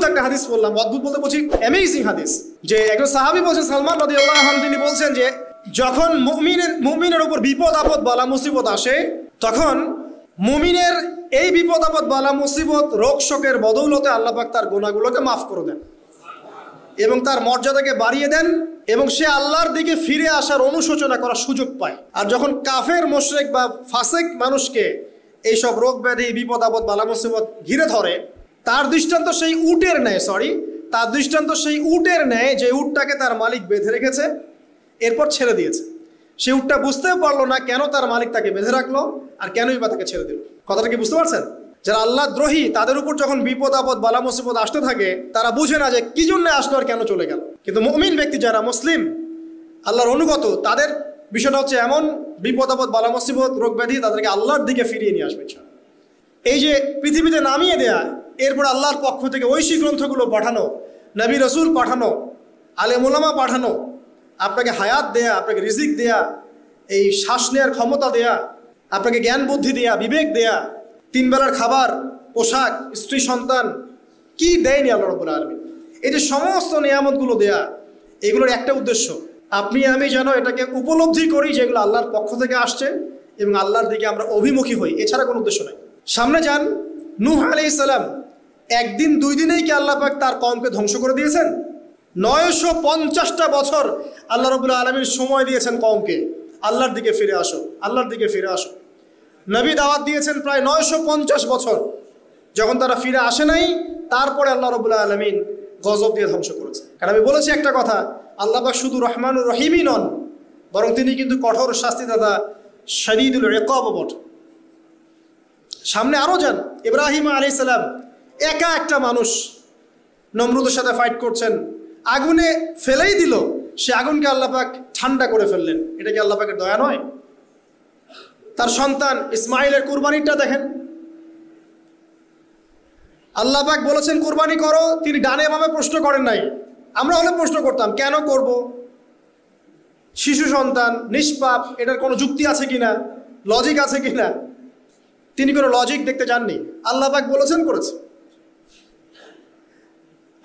একটা হাদিস বললাম, অদ্ভুত বলতে বলছি অ্যামেজিং হাদিস, যে একজন সাহাবী বলছেন, সালমান রাদিয়াল্লাহু আনহু, তিনি বলছেন যে যখন মুমিনের উপর বিপদ আপদ বালা মুসিবত আসে, তখন মুমিনের এই বিপদ আপদ বালা মুসিবত রোগ শোকের বদৌলতে আল্লাহ পাক তার গুনাহগুলোকে মাফ করে দেন এবং তার মর্যাদাকে বাড়িয়ে দেন এবং সে আল্লাহর দিকে ফিরে আসার অনুশোচনা করার সুযোগ পায়। আর যখন কাফের মুশরিক বা ফাসিক মানুষকে এইসব রোগ ব্যাধি বিপদ আপদ বালা মুসিবত ঘিরে ধরে, তার দৃষ্টান্ত সেই উটের ন্যায় যে উটটাকে তার মালিক বেঁধে রেখেছে, এরপর ছেড়ে দিয়েছে। সে উটটা বুঝতেও পারলো না কেন তার মালিক তাকে বেঁধে রাখলো আর কেনই বা তাকে ছেড়ে দিল। কথাটা কি বুঝতে পারছেন? যারা আল্লাহ দ্রোহী, তাদের উপর যখন বিপদ আপদ বালা মুসিবত আসতে থাকে, তারা বুঝে না যে কি জন্য আসলো আর কেন চলে গেল। কিন্তু মুমিন ব্যক্তি যারা মুসলিম, আল্লাহর অনুগত, তাদের বিষয়টা হচ্ছে এমন, বিপদ আপদ বালা মুসিবত রোগ ব্যাধি তাদেরকে আল্লাহর দিকে ফিরিয়ে নিয়ে আসবে। এই যে পৃথিবীতে নামিয়ে দেয়া, এরপর আল্লাহর পক্ষ থেকে ঐশী গ্রন্থগুলো পাঠানো, নবী রসুল পাঠানো, আলেম ওলামা পাঠানো, আপনাকে হায়াত দেয়া, আপনাকে রিজিক দেয়া, এই শ্বাস নেওয়ার ক্ষমতা দেয়া, আপনাকে জ্ঞান বুদ্ধি দেয়া, বিবেক দেয়া, 3 বেলার খাবার, পোশাক, স্ত্রী সন্তান, কি দেয়নি আল্লাহ রাব্বুল আলামিন। এই যে সমস্ত নিয়ামতগুলো দেয়া, এগুলোর একটা উদ্দেশ্য, আপনি আমি যেন এটাকে উপলব্ধি করি যে এগুলো আল্লাহর পক্ষ থেকে আসছে এবং আল্লাহর দিকে আমরা অভিমুখী হই, এছাড়া কোনো উদ্দেশ্য নাই। সামনে যান, নূহ আলাইহিস সালাম, একদিন 2 দিনেই কি আল্লাহ পাক তার কওমকে ধ্বংস করে দিয়েছেন? 950টা বছর আল্লাহ রাব্বুল আলামিন সময় দিয়েছেন কওমকে, আল্লাহর দিকে ফিরে আসো, আল্লাহর দিকে ফিরে আসো। নবী দাওয়াত দিয়েছেন প্রায় 950 বছর, যখন তারা ফিরে আসে নাই, তারপরে আল্লাহ রাব্বুল আলামিন গজব দিয়ে ধ্বংস করেছে। কারণ আমি বলেছি একটা কথা, আল্লাহ পাক শুধু রহমানুর রহিমই নন, বরং তিনি কিন্তু কঠোর শাস্তিদাতা, শদীদুল ইকাব বটে। সামনে আরও যান, ইব্রাহিম আলাইহিস সালাম, একা একটা মানুষ নমরুদের সাথে ফাইট করছেন, আগুনে ফেলেই দিল, সে আগুনকে আল্লাহ পাক ঠান্ডা করে ফেললেন। এটা কি আল্লাহ পাকের দয়া নয়? তার সন্তান ইসমাইলের কুরবানিটা দেখেন, আল্লাহ পাক বলেছেন কুরবানি করো, তিনি ডানে বামে প্রশ্ন করেন নাই। আমরা হলে প্রশ্ন করতাম, কেন করব? শিশু সন্তান, নিষ্পাপ, এটার কোনো যুক্তি আছে কিনা, লজিক আছে কিনা? তিনি কোনো লজিক দেখতে যাননি, আল্লাহ পাক বলেছেন করেছে।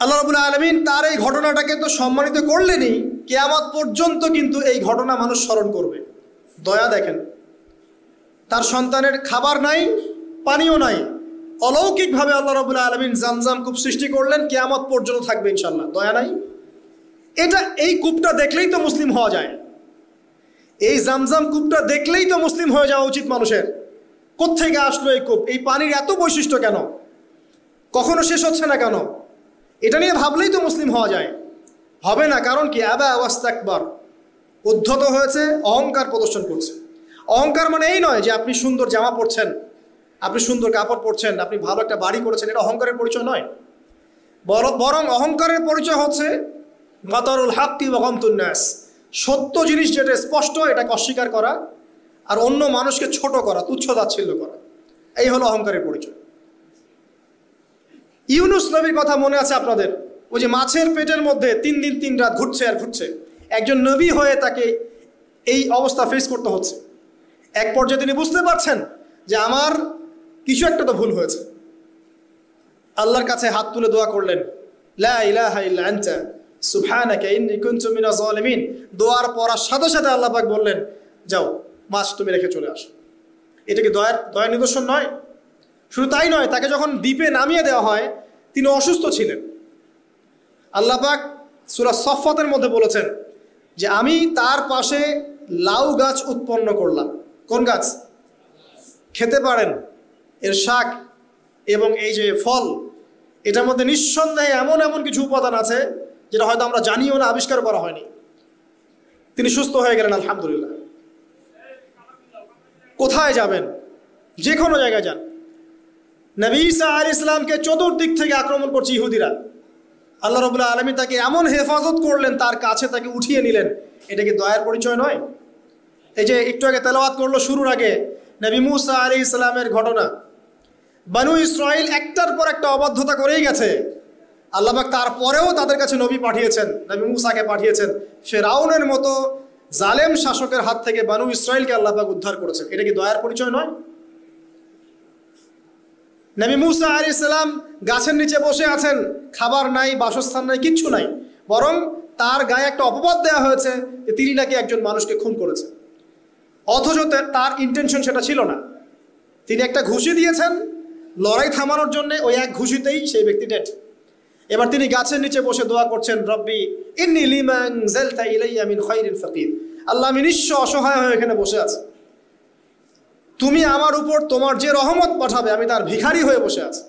আল্লাহ রাব্বুল আলামিন তার এই ঘটনাটাকে তো সম্মানিত করলেনই, কিয়ামত পর্যন্ত কিন্তু এই ঘটনা মানুষ স্মরণ করবে। দয়া দেখেন, তার সন্তানের খাবার নাই, পানিও নাই, অলৌকিকভাবে আল্লাহ রাব্বুল আলামিন জামজাম কূপ সৃষ্টি করলেন, কিয়ামত পর্যন্ত থাকবে ইনশাআল্লাহ। দয়া নাই? এই কূপটা দেখলেই তো মুসলিম হওয়া যায়, এই জামজাম কূপটা দেখলেই তো মুসলিম হয়ে যাওয়া উচিত মানুষের। কোত্থেকে আসলো এই কূপ? এই পানির এত বৈশিষ্ট্য কেন? কখনো শেষ হচ্ছে না কেন? এটা নিয়ে ভাবলেই তো মুসলিম হওয়া যায়। হবে না, কারণ কি? আবা ওয়াস্তাকবার, উদ্ধত হয়েছে, অহংকার প্রদর্শন করছে। অহংকার মানে এই নয় যে আপনি সুন্দর জামা পরছেন, আপনি সুন্দর কাপড় পরছেন, আপনি ভালো একটা বাড়ি করেছেন, এটা অহংকারের পরিচয় নয়। বরং অহংকারের পরিচয় হচ্ছে গাতারুল হাক্কি ওয়া গামতুন নাস, সত্য জিনিস যেটা স্পষ্ট এটাকে অস্বীকার করা আর অন্য মানুষকে ছোট করা, তুচ্ছ তাচ্ছিল্য করা, এই হলো অহংকারের পরিচয়। ইউনুস নবীর কথা মনে আছে আপনাদের? ওই যে মাছের পেটের মধ্যে 3 দিন 3 রাত ঘুরছে আর ঘুরছে, একজন নবী হয়ে তাকে এই অবস্থা ফেস করতে হচ্ছে। এক পর্যায়ে তিনি বুঝতে পারছেন যে আমার কিছু একটা তো ভুল হয়েছে। আল্লাহর কাছে হাত তুলে দোয়া করলেন, লা ইলাহা ইল্লা আনতা সুবহানাকা ইন্নী কুনতু মিনাজ জালিমিন। দোয়ার পড়ার সাথে সাথে আল্লাহ পাক বললেন, যাও মাছ তুমি রেখে চলে আসো। এটা কি দয়ার নিদর্শন নয়? শুধু তাই নয়, তাকে যখন দ্বীপে নামিয়ে দেওয়া হয়, তিনি অসুস্থ ছিলেন। আল্লাহ পাক সূরা সফফাতের মধ্যে বলেছেন যে আমি তার পাশে লাউ গাছ উৎপন্ন করলাম। কোন গাছ? খেতে পারেন, এর শাক এবং এই যে ফল, এটার মধ্যে নিঃসন্দেহে এমন এমন কিছু উপাদান আছে যেটা হয়তো আমরা জানিও না, আবিষ্কার করা হয়নি। তিনি সুস্থ হয়ে গেলেন, আলহামদুলিল্লাহ। কোথায় যাবেন? যে কোনো জায়গায় যান। নবী ঈসা আলাইহিস সালামকে চতুর্দিক থেকে আক্রমণ করছে ইহুদিরা। আল্লাহ রাব্বুল আলামিন তাকে এমন হেফাজত করলেন, তার কাছে তাকে উঠিয়ে নিলেন। এটা কি দয়ার পরিচয় নয়? এই যে একটু আগে তেলাওয়াত করলো শুরুর আগে নবী মুসা আলাইহিস সালামের ঘটনা। বনু ইসরাইল একটার পর একটা অবাধ্যতা করেই গেছে। আল্লাহ পাক তারপরেও তাদের কাছে নবী পাঠিয়েছেন, নবী মুসাকে পাঠিয়েছেন। ফিরআউনের মতো জালেম শাসকের হাত থেকে বনু ইসরাইলকে আল্লাহ পাক উদ্ধার করেছেন। এটা কি দয়ার পরিচয় নয়? নবী মুসা আলাইহিস সালাম গাছের নিচে বসে আছেন, খাবার নাই, বাসস্থান নাই, কিচ্ছু নাই, বরং তার গায়ে একটা অপবাদ দেওয়া হয়েছে যে তিনি নাকি একজন মানুষকে খুন করেছেন, অথচ তার ইন্টেনশন সেটা ছিল না। তিনি একটা ঘুষি দিয়েছেন লড়াই থামানোর জন্য, ওই এক ঘুষিতেই সেই ব্যক্তি ডেড। এবার তিনি গাছের নিচে বসে দোয়া করছেন, রব্বি ইন্নী লিমা আনজালতা ইলাইয়া মিন খায়রিন ফাকির, আল্লাহ আমি নিঃস্ব অসহায় হয়ে এখানে বসে আছি, তুমি আমার উপর তোমার যে রহমত পাঠাবে আমি তার ভিখারি হয়ে বসে আছি।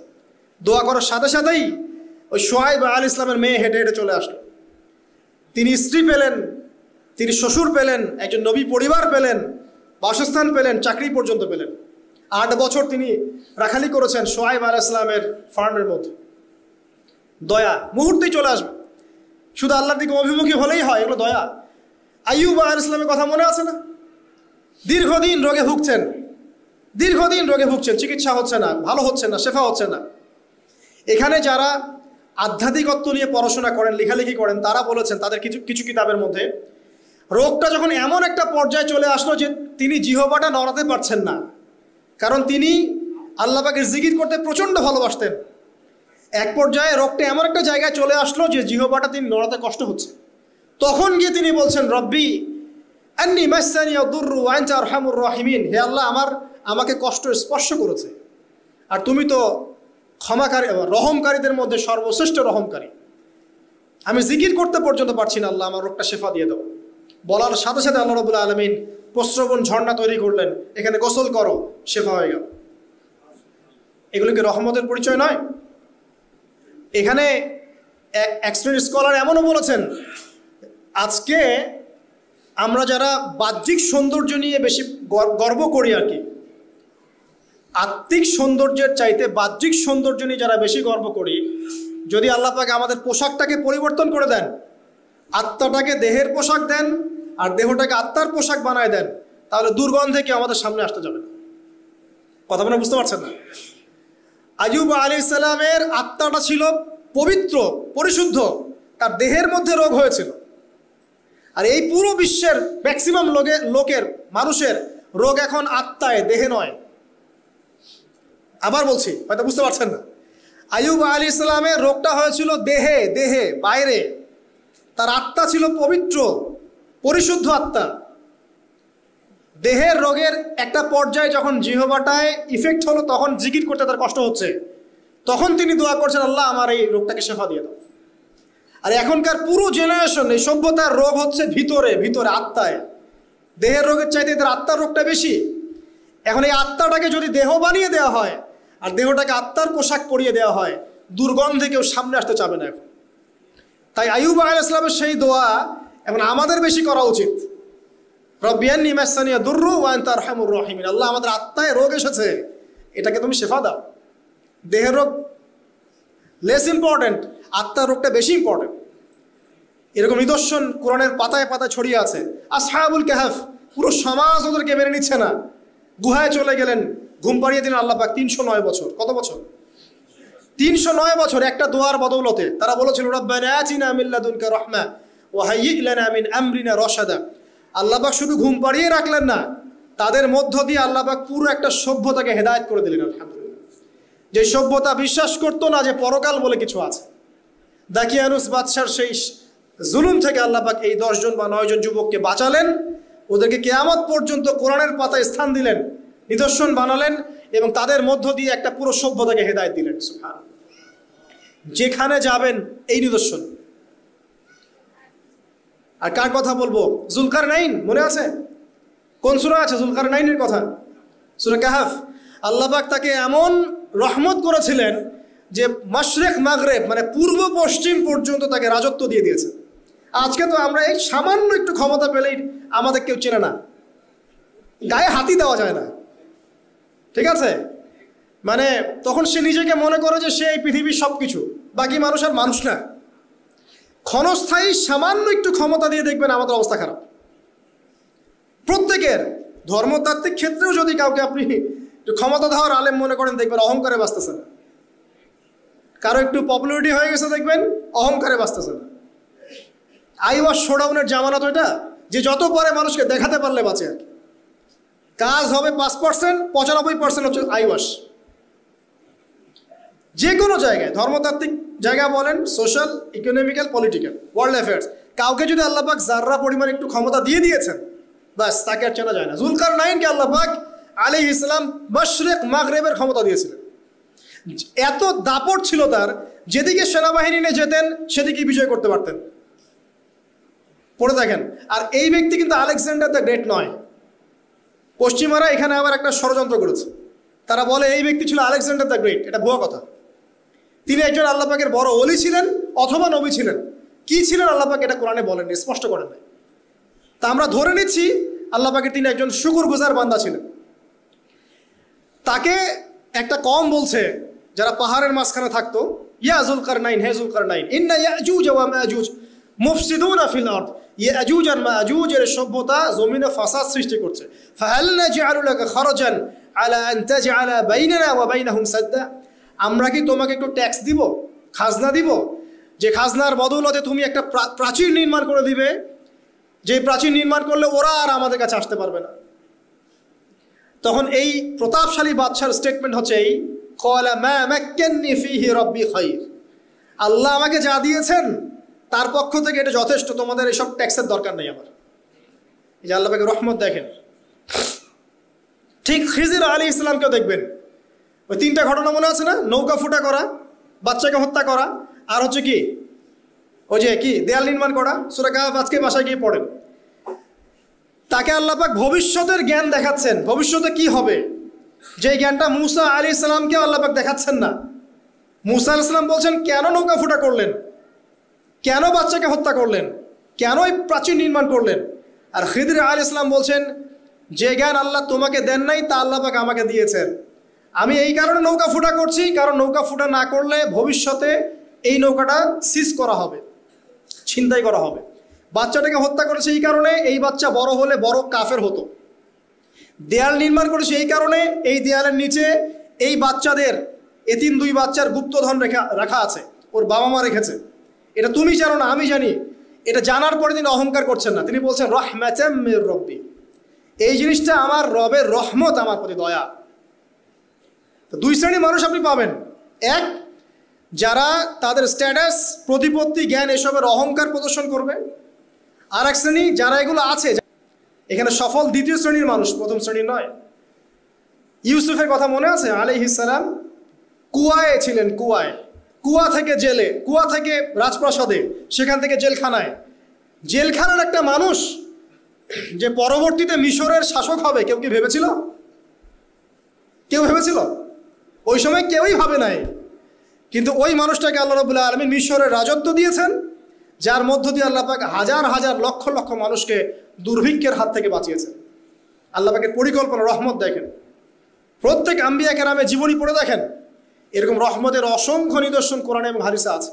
দোয়া করার সাথে সাথেই ওই শুআয়ব আলাইহিস সালামের মেয়ে হেঁটে হেঁটে চলে আসলো। তিনি স্ত্রী পেলেন, তিনি শ্বশুর পেলেন, একজন নবী পরিবার পেলেন, বাসস্থান পেলেন, চাকরি পর্যন্ত পেলেন। 8 বছর তিনি রাখালি করেছেন শুআয়ব আলাইহিস সালামের ফার্মের মধ্যে। দয়া মুহূর্তেই চলে আসবে, শুধু আল্লাহর দিকে অভিমুখী হলেই হয়, এগুলো দয়া। আইয়ুব আলাইহিস সালামের কথা মনে আছে না? দীর্ঘদিন রোগে ভুগছেন, চিকিৎসা হচ্ছে না, ভালো হচ্ছে না, শেফা হচ্ছে না। এখানে যারা আধ্যাত্মিকত্ব নিয়ে পড়াশোনা করেন, লেখালেখি করেন, তারা বলেছেন তাদের কিছু কিতাবের মধ্যে, রোগটা যখন এমন একটা পর্যায়ে চলে আসলো যে তিনি জিহ্বাটা নড়াতে পারছেন না, কারণ তিনি আল্লাহ পাকের জিকির করতে প্রচণ্ড ভালোবাসতেন। এক পর্যায়ে রোগটা এমন একটা জায়গায় চলে আসলো যে জিহ্বাটা তিনি নড়াতে কষ্ট হচ্ছে। তখন গিয়ে তিনি বলছেন, রব্বি আন্নী মাসসানি আদ-দুররু ওয়া আনতা আরহামুর রাহিমিন, হে আল্লাহ আমাকে কষ্ট স্পর্শ করেছে, আর তুমি তো ক্ষমাকারী, রহমকারীদের মধ্যে সর্বশ্রেষ্ঠ রহমকারী, আমি জিকির করতে পর্যন্ত পারছি না, আল্লাহ আমার রোগটা শেফা দিয়ে দাও। বলার সাথে সাথে আল্লাহ রাব্বুল আলামিন প্রস্রবণ ঝর্ণা তৈরি করলেন, এখানে গোসল করো, শেফা হয়ে গেল। এগুলো কি রহমতের পরিচয় নয়? এখানে এক শ্রেণীর স্কলার এমনও বলেছেন, আজকে আমরা যারা বাহ্যিক সৌন্দর্য নিয়ে বেশি গর্ব করি আর কি, আত্মিক সৌন্দর্যের চাইতে বাহ্যিক সৌন্দর্য নিয়ে যারা বেশি গর্ব করি, যদি আল্লাহ পাক আমাদের পোশাকটাকে পরিবর্তন করে দেন, আত্মাটাকে দেহের পোশাক দেন আর দেহটাকে আত্মার পোশাক বানায় দেন, তাহলে দুর্গন্ধে কেউ আমাদের সামনে আসতে যাবে না। কথা বলে বুঝতে পারছেন না? আইয়ুব আলাইহিস সালামের আত্মাটা ছিল পবিত্র, পরিশুদ্ধ, তার দেহের মধ্যে রোগ হয়েছিল। আর এই পুরো বিশ্বের ম্যাক্সিমাম লোকের মানুষের রোগ এখন আত্মায়, দেহে নয়। আবার বলছি, হয়তো বুঝতে পারছেন না। আইয়ুব আলাইহিস সালামের রোগটা হয়েছিল দেহে, বাইরে। তার আত্মা ছিল পবিত্র, পরিশুদ্ধ আত্মা। দেহের রোগের একটা পর্যায়ে যখন জিহ্বাটায় ইফেক্ট হলো, তখন জিকির করতে তার কষ্ট হচ্ছে, তখন তিনি দোয়া করছেন, আল্লাহ আমার এই রোগটাকে শেফা দিয়ে দাও। আর এখনকার পুরো জেনারেশন, এই সভ্যতার রোগ হচ্ছে ভিতরে, আত্মায়। দেহের রোগের চাইতে এদের আত্মার রোগটা বেশি। এখন এই আত্মাটাকে যদি দেহ বানিয়ে দেওয়া হয় আর দেহটাকে আত্মার পোশাক পরিয়ে দেওয়া হয়, দুর্গন্ধে কেউ সামনে আসতে চাবে না এখন। তাই আইয়ুব আলাইহিস সালামের সেই দোয়া এখন আমাদের বেশি করা উচিত, রব্বি আন্নী মাসসানি আদ-দুররু ওয়া আনতা আরহামুর রাহিমিন, আল্লাহ আমাদের আত্মায় রোগ এসেছে, এটাকে তুমি শেফা দাও। দেহের রোগ লেস ইম্পর্টেন্ট, আত্মার রোগটা বেশি ইম্পর্টেন্ট। এরকম নিদর্শন কোরআনের পাতায় পাতায় ছড়িয়ে আছে। আসহাবুল কাহফ, পুরো সমাজ ওদেরকে মেনে নিচ্ছে না, গুহায় চলে গেলেন, ঘুম পাড়িয়ে দিলেন আল্লাহ পাক। 309 বছর, কত বছর? 309 বছর একটা দোয়ার বদৌলতে। তারা বলেছিল, রব্বানা আতিনা মিন লাদুনকা রাহমা ওয়া হাইয়্যি লানা মিন আমরিনা রাশাদা। আল্লাহ পাক শুধু ঘুম পাড়িয়ে রাখলেন না, তাদের মধ্য দিয়ে আল্লাহ পাক পুরো একটা সভ্যতাকে হেদায়েত করে দিলেন। আলহামদুলিল্লাহ। যে সভ্যতা বিশ্বাস করতো না যে পরকাল বলে কিছু আছে, দাকিয়ানুস বাদশার সেই জুলুম থেকে আল্লাহ পাক এই 10 জন বা 9 জন যুবককে বাঁচালেন, ওদেরকে কিয়ামত পর্যন্ত কোরআনের পাতায় স্থান দিলেন, নিদর্শন বানালেন, এবং তাদের মধ্য দিয়ে একটা পুরো সভ্যতাকে হেদায়েত দিলেন। সুবহানাল্লাহ। যেখানে যাবেন এই নিদর্শন। আর কার কথা বলবো? যুলকারনাইন, মনে আছে? কোন সূরা আছে যুলকারনাইনের কথা? সূরা কাহফ। আল্লাহ পাক তাকে এমন রহমত করেছিলেন যে মাশরিক মাগরিব, মানে পূর্ব পশ্চিম পর্যন্ত তাকে রাজত্ব দিয়ে দিয়েছে। আজকে তো আমরা এই সামান্য একটু ক্ষমতা পেলেই আমাদের কেউ চেনে না, গায়ে হাতি দেওয়া যায় না, ঠিক আছে? মানে তখন সে নিজেকে মনে করে যে সে এই পৃথিবীর সব কিছু, বাকি মানুষ আর মানুষ না। ক্ষণস্থায়ী সামান্য একটু ক্ষমতা দিয়ে দেখবেন আমাদের অবস্থা খারাপ। প্রত্যেকের ধর্মতাত্ত্বিক ক্ষেত্রেও যদি কাউকে আপনি ক্ষমতা দেওয়ার আলেম মনে করেন, দেখবেন অহংকারে বাঁচতেছে না। কারো একটু পপুলারিটি হয়ে গেছে, দেখবেন অহংকারে বাঁচতেছে না। আইওয়াশ শোডাউনের জামানত ওইটা, যে যত পারে মানুষকে দেখাতে পারলে বাঁচে আর কি। কাজ হবে 5%, 95% হচ্ছে আইওয়াশ। যে কোনো জায়গায়, ধর্মতাত্ত্বিক জায়গা বলেন, social, economical, political, world affairs, কাউকে যদি আল্লাহ পাক যাররা পরিমাণ একটু ক্ষমতা দিয়ে দিয়েছেন, ব্যাস তাকে আর চেনা যায় না। যুলকারনাইনকে আল্লাহ পাক আলাইহিস সালাম মাশরিক মাগরিবের ক্ষমতা দিয়েছিলেন। এত দাপট ছিল তার, যেদিকে সেনাবাহিনী নিয়ে যেতেন সেদিকে বিজয় করতে পারতেন। পড়ে দেখেন। আর এই ব্যক্তি কিন্তু আলেকজান্ডার দ্য গ্রেট নয়। পশ্চিমারা এখানে আবার একটা ষড়যন্ত্র করেছে। তারা বলে এই ব্যক্তি ছিল আলেকজান্ডার দ্য গ্রেট। এটা ভুয়া কথা। তিনি একজন আল্লাহ পাকের বড় ওলি ছিলেন অথবা নবী ছিলেন। কি ছিলেন আল্লাহ পাক এটা কোরআনে বলেননি, স্পষ্ট করেন নাই। তা আমরা ধরে নিচ্ছি আল্লাহ পাকের তিনি একজন শুকরগুজার বান্দা ছিলেন। তাকে একটা কম বলছে যারা পাহাড়ের মাঝখানে থাকতো, ইয়া যুলকারনাইন, হে যুলকারনাইন, ইন্না ইয়াজুজ ওয়া মাজুজ মুফসিদুনা ফিল আরদ। ইয়াজুজ আর মাজুজের সভ্যতা জমিনে ফাসাদ সৃষ্টি করছে। ফাহাল নাজআলু লাকা খারাজান আলা আন তাজআলা বাইনানা ওয়া বাইনাহুম সাদ্দা। আমরা কি তোমাকে একটু ট্যাক্স দিব, খাজনা দিব, যে খাজনার বদৌলতে তুমি একটা প্রাচীর নির্মাণ করে দিবে, যে প্রাচীর নির্মাণ করলে ওরা আর আমাদের কাছে আসতে পারবে না। তখন এই প্রতাপশালী বাদশার স্টেটমেন্ট হচ্ছে এই, ক্বালা মা মাক্কান্নী ফীহি রাব্বী খায়র। আল্লাহ আমাকে যা দিয়েছেন তার পক্ষ থেকে এটা যথেষ্ট, তোমাদের এসব ট্যাক্সের দরকার নেই আমার। এই যে আল্লাহ পাকের রহমত দেখেন। ঠিক খিজির আলাইহিস সালামকেও দেখবেন, ওই তিনটা ঘটনা মনে আছে না? নৌকা ফুটা করা, বাচ্চাকে হত্যা করা, আর হচ্ছে কি ওই যে কি দেয়াল নির্মাণ করা। সূরা কাহফ আজকে বাসায় গিয়ে পড়েন। তাকে আল্লাহ পাক ভবিষ্যতের জ্ঞান দেখাচ্ছেন, ভবিষ্যতে কি হবে, যে জ্ঞানটা মুসা আলাইহিস সালামকে আল্লাহ পাক দেখাচ্ছেন না। মুসা আলাইহিস সালাম বলছেন কেন নৌকা ফুটা করলেন, কেন বাচ্চাকে হত্যা করলেন, কেন এই প্রাচীর নির্মাণ করলেন। আর খিদির আলাইহিস সালাম বলছেন যে জ্ঞান আল্লাহ তোমাকে দেন নাই তা আল্লাহ পাক আমাকে দিয়েছেন। আমি এই কারণে নৌকা ফুটা করছি, কারণ নৌকা ফুটা না করলে ভবিষ্যতে এই নৌকাটা সিজ করা হবে, ছিনতাই করা হবে। বাচ্চাটাকে হত্যা করেছে এই কারণে, এই বাচ্চা বড় হলে বড় কাফের হতো। দেয়াল নির্মাণ করেছে এই কারণে, এই দেয়ালের নিচে এই বাচ্চাদের, এতিম দুই বাচ্চার গুপ্তধন রাখা আছে, ওর বাবা মা রেখেছে। এটা তুমি জানো না, আমি জানি। এটা জানার পরে তিনি অহংকার করছেন না, তিনি বলছেন রাহমাতাম মির রাব্বি, এই জিনিসটা আমার রবের রহমত, আমার প্রতি দয়া। তো দুই শ্রেণীর মানুষ আপনি পাবেন। এক, যারা তাদের স্ট্যাটাস, প্রতিপত্তি, জ্ঞান এসবের অহংকার প্রদর্শন করবে। আর এক শ্রেণী যারা এগুলো আছে, এখানে সফল দ্বিতীয় শ্রেণীর মানুষ, প্রথম শ্রেণীর নয়। ইউসুফের কথা মনে আছে? আলাইহিস সালাম কুয়ায় ছিলেন, কুয়ায়, কুয়া থেকে জেলে, কুয়া থেকে রাজপ্রাসাদে, সেখান থেকে জেলখানায়। জেলখানার একটা মানুষ যে পরবর্তীতে মিশরের শাসক হবে, কেউ কি ভেবেছিল? কেউ ভেবেছিল? ওই সময় কেউই ভাবে নাই। কিন্তু ওই মানুষটাকে আল্লাহ রাব্বুল আলামিন মিশরের রাজত্ব দিয়েছেন, যার মধ্য দিয়ে আল্লাহ পাক হাজার হাজার লক্ষ লক্ষ মানুষকে দুর্ভিক্ষের হাত থেকে বাঁচিয়েছেন। আল্লাহ পাকের পরিকল্পনা, রহমত দেখেন। প্রত্যেক আম্বিয়া কেরামের জীবনী পড়ে দেখেন, এরকম রহমতের অসংখ্য নিদর্শন কোরআনে এবং হাদিসে আছে।